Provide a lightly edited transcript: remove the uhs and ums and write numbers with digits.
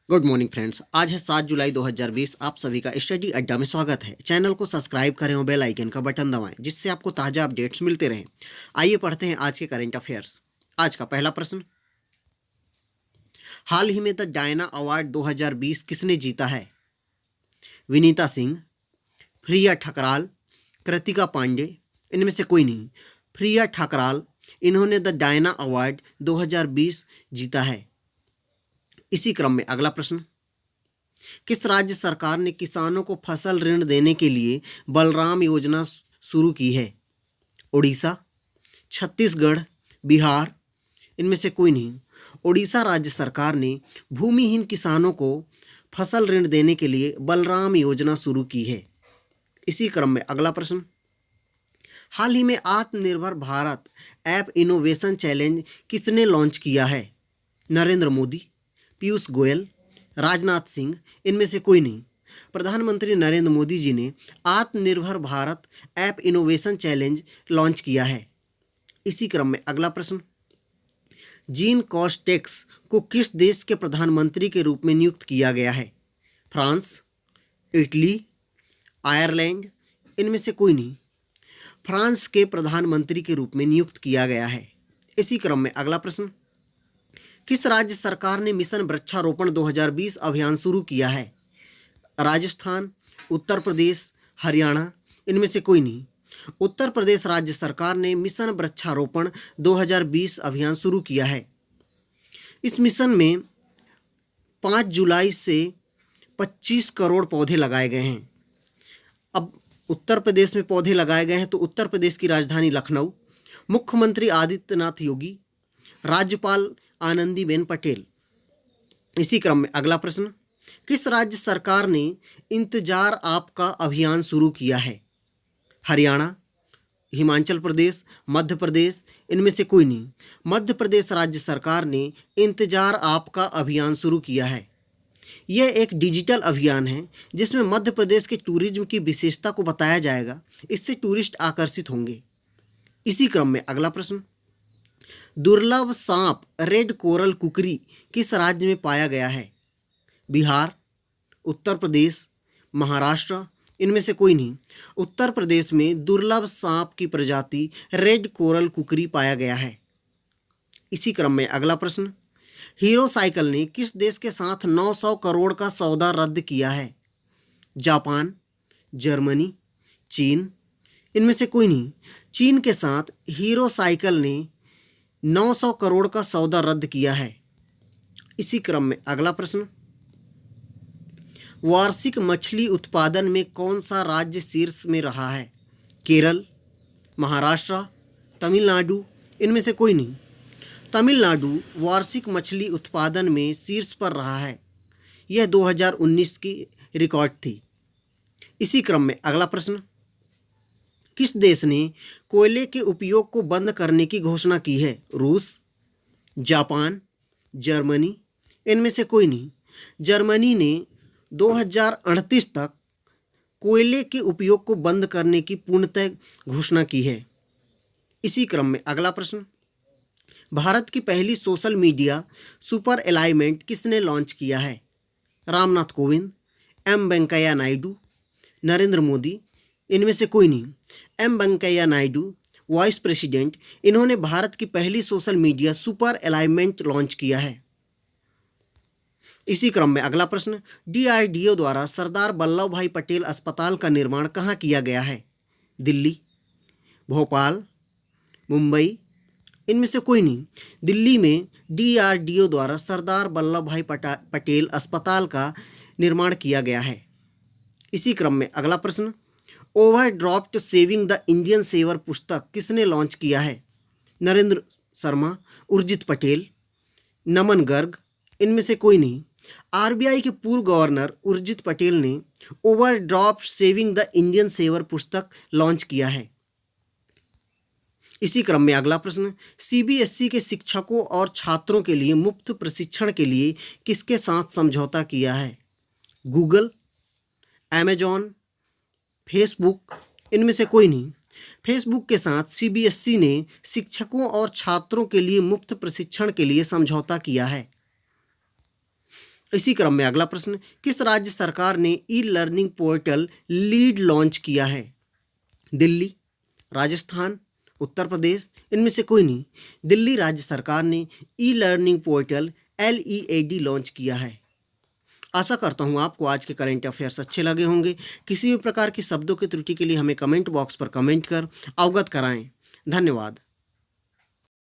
Good morning friends. आज है 7 जुलाई 2020। आप सभी का स्टडी अड्डा में स्वागत है। चैनल को सब्सक्राइब करें और बेल आइकन का बटन दबाएं, जिससे आपको ताज़ा अपडेट्स मिलते रहें। आइए पढ़ते हैं आज के करंट अफेयर्स। आज का पहला प्रश्न, हाल ही में द डायना अवार्ड 2020 किसने जीता है? विनीता सिंह, प्रिया ठकराल, कृतिका पांडे, इनमें से कोई नहीं। प्रिया ठकराल, इन्होंने द डायना अवार्ड 2020 जीता है। इसी क्रम में अगला प्रश्न, किस राज्य सरकार ने किसानों को फसल ऋण देने के लिए बलराम योजना शुरू की है? उड़ीसा, छत्तीसगढ़, बिहार, इनमें से कोई नहीं। उड़ीसा राज्य सरकार ने भूमिहीन किसानों को फसल ऋण देने के लिए बलराम योजना शुरू की है। इसी क्रम में अगला प्रश्न, हाल ही में आत्मनिर्भर भारत ऐप इनोवेशन चैलेंज किसने लॉन्च किया है? नरेंद्र मोदी, पीयूष गोयल, राजनाथ सिंह, इनमें से कोई नहीं। प्रधानमंत्री नरेंद्र मोदी जी ने आत्मनिर्भर Bharat app innovation challenge launch किया है। इसी क्रम में अगला प्रश्न, जीन कॉस्टेक्स को किस देश के प्रधानमंत्री के रूप में नियुक्त किया गया है? फ्रांस, इटली, आयरलैंड, इनमें से कोई नहीं। फ्रांस के प्रधानमंत्री के रूप में नियुक्त किया गया है। इसी क्रम में अगला प्रश्न, किस राज्य सरकार ने मिशन वृक्षारोपण 2020 अभियान शुरू किया है? राजस्थान, उत्तर प्रदेश, हरियाणा, इनमें से कोई नहीं। उत्तर प्रदेश राज्य सरकार ने मिशन वृक्षारोपण 2020 अभियान शुरू किया है। इस मिशन में 5 जुलाई से 25 करोड़ पौधे लगाए गए हैं। अब उत्तर प्रदेश में पौधे लगाए गए हैं तो उत्तर प्रदेश की राजधानी लखनऊ, मुख्यमंत्री आदित्यनाथ योगी, राज्यपाल आनंदीबेन पटेल। इसी क्रम में अगला प्रश्न, किस राज्य सरकार ने इंतजार आपका अभियान शुरू किया है? हरियाणा, हिमाचल प्रदेश, मध्य प्रदेश, इनमें से कोई नहीं। मध्य प्रदेश राज्य सरकार ने इंतजार आपका अभियान शुरू किया है। यह एक डिजिटल अभियान है जिसमें मध्य प्रदेश के टूरिज्म की विशेषता को बताया जाएगा। इससे टूरिस्ट आकर्षित होंगे। इसी क्रम में अगला प्रश्न, दुर्लभ सांप रेड कोरल कुकरी किस राज्य में पाया गया है? बिहार, उत्तर प्रदेश, महाराष्ट्र, इनमें से कोई नहीं। उत्तर प्रदेश में दुर्लभ सांप की प्रजाति रेड कोरल कुकरी पाया गया है। इसी क्रम में अगला प्रश्न, हीरो साइकिल ने किस देश के साथ 900 करोड़ का सौदा रद्द किया है? जापान, जर्मनी, चीन, इनमें से कोई नहीं। चीन के साथ हीरो साइकिल ने 900 करोड़ का सौदा रद्द किया है। इसी क्रम में अगला प्रश्न, वार्षिक मछली उत्पादन में कौन सा राज्य शीर्ष में रहा है? केरल, महाराष्ट्र, तमिलनाडु, इनमें से कोई नहीं। तमिलनाडु वार्षिक मछली उत्पादन में शीर्ष पर रहा है। यह 2019 की रिकॉर्ड थी। इसी क्रम में अगला प्रश्न, किस देश ने कोयले के उपयोग को बंद करने की घोषणा की है? रूस, जापान, जर्मनी, इनमें से कोई नहीं। जर्मनी ने 2038 तक कोयले के उपयोग को बंद करने की पूर्णतः घोषणा की है। इसी क्रम में अगला प्रश्न, भारत की पहली सोशल मीडिया सुपर अलाइनमेंट किसने लॉन्च किया है? रामनाथ कोविंद, एम वेंकैया नायडू, नरेंद्र मोदी, इनमें से कोई नहीं। M Venkaiah Naidu, vice president, इन्होंने भारत की पहली social media super alignment launch किया है। इसी क्रम में अगला प्रश्न, DRDO द्वारा सरदार वल्लभ भाई पटेल अस्पताल का निर्माण कहाँ किया गया है? दिल्ली, भोपाल, मुंबई, इनमें से कोई नहीं। दिल्ली में DRDO द्वारा सरदार वल्लभ भाई पटेल अस्पताल का निर्माण किया गया है। इसी क्रम में अगला प्रश्न, overdraft saving the Indian saver पुस्तक किसने लॉन्च किया है? नरेंद्र शर्मा, उर्जित पटेल, नमन गर्ग, इनमें से कोई नहीं। RBI के पूर्व गवर्नर उर्जित पटेल ने overdraft saving the Indian saver पुस्तक लॉन्च किया है। इसी क्रम में अगला प्रश्न, CBSE के शिक्षकों और छात्रों के लिए मुफ्त प्रशिक्षण के लिए किसके साथ समझौता किया है? गूगल, अमेजॉन, फेसबुक, इनमें से कोई नहीं। फेसबुक के साथ CBSE ने शिक्षकों और छात्रों के लिए मुफ्त प्रशिक्षण के लिए समझौता किया है। इसी क्रम में अगला प्रश्न, किस राज्य सरकार ने e learning portal lead launch किया है? दिल्ली, राजस्थान, उत्तर प्रदेश, इनमें से कोई नहीं। दिल्ली राज्य सरकार ने e learning portal LEAD launch किया है। आशा करता हूँ आपको आज के करंट अफेयर्स अच्छे लगे होंगे। किसी भी प्रकार की शब्दों की त्रुटि के लिए हमें कमेंट बॉक्स पर कमेंट कर अवगत कराएं। धन्यवाद।